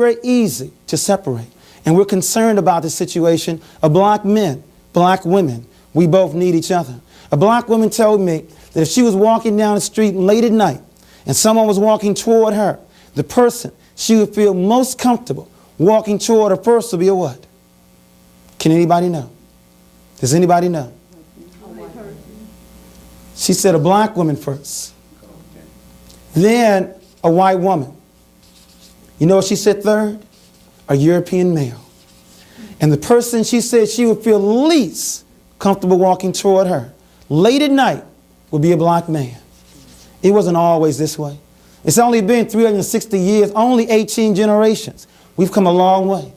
very easy to separate. And we're concerned about the situation of black men, black women. We both need each other. A black woman told me that if she was walking down the street late at night and someone was walking toward her, the person she would feel most comfortable walking toward her first would be a what? Can anybody know? Does anybody know? She said a black woman first. Then a white woman. You know what she said third? A European male. And the person she said she would feel least comfortable walking toward her late at night would be a black man. It wasn't always this way. It's only been 360 years, only 18 generations. We've come a long way.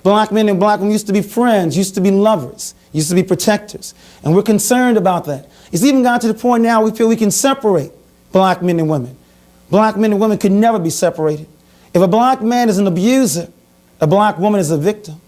Black men and black women used to be friends, used to be lovers, used to be protectors. And we're concerned about that. It's even gotten to the point now we feel we can separate black men and women. Black men and women could never be separated. If a black man is an abuser, a black woman is a victim.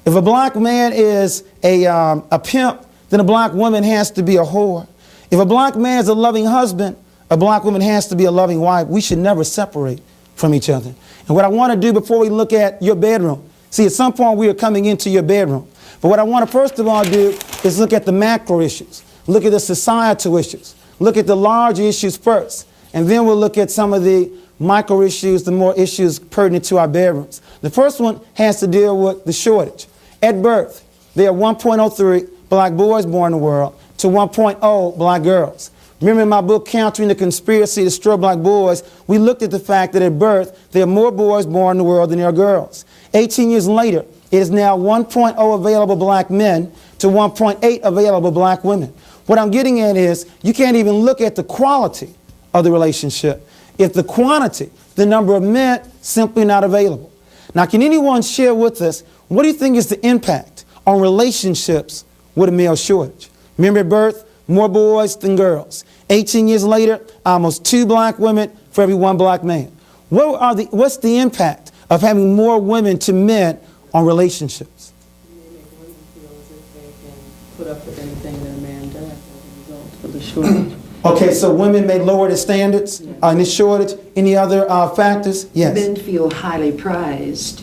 If a black man is a pimp, then a black woman has to be a whore. If a black man is a loving husband, a black woman has to be a loving wife. We should never separate from each other. And what I want to do before we look at your bedroom, see, at some point we are coming into your bedroom. But what I want to first of all do is look at the macro issues. Look at the societal issues. Look at the larger issues first. And then we'll look at some of the micro issues, the more issues pertinent to our bedrooms. The first one has to deal with the shortage. At birth, there are 1.03 black boys born in the world to 1.0 black girls. Remember in my book, Countering the Conspiracy to Destroy Black Boys, we looked at the fact that at birth, there are more boys born in the world than there are girls. 18 years later, it is now 1.0 available black men to 1.8 available black women. What I'm getting at is you can't even look at the quality of the relationship if the quantity, the number of men, simply not available. Now, can anyone share with us, what do you think is the impact on relationships with a male shortage? Remember at birth, more boys than girls. 18 years later, almost 2 black women for every 1 black man. What's the impact of having more women to men on relationships? They make women feel as if they can put up with anything that a man does as a result of the shortage. Okay, so women may lower their standards in this shortage. Any other factors? Yes. Men feel highly prized.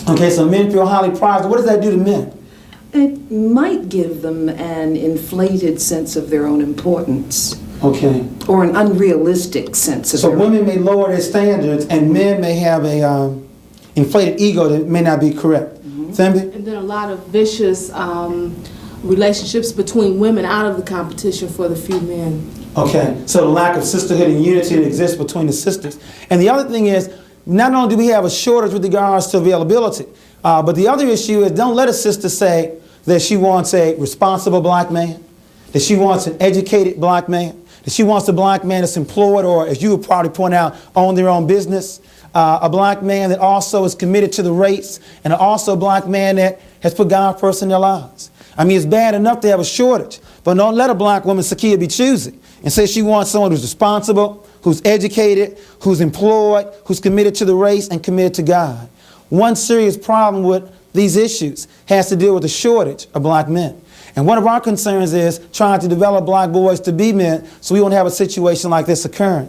Okay, so men feel highly prized. What does that do to men? It might give them an inflated sense of their own importance. Okay. Or an unrealistic sense of So their women may lower their standards and men may have a inflated ego that may not be correct. Thembi? And then a lot of vicious relationships between women out of the competition for the few men. Okay, so the lack of sisterhood and unity that exists between the sisters. And the other thing is, not only do we have a shortage with regards to availability, but the other issue is don't let a sister say that she wants a responsible black man, that she wants an educated black man, that she wants a black man that's employed or, as you would probably point out, own their own business, a black man that also is committed to the race, and also a black man that has put God first in their lives. I mean, it's bad enough to have a shortage, but don't let a black woman, Sakia, be choosy and say she wants someone who's responsible, who's educated, who's employed, who's committed to the race and committed to God. One serious problem with these issues has to deal with the shortage of black men. And one of our concerns is trying to develop black boys to be men so we won't have a situation like this occurring.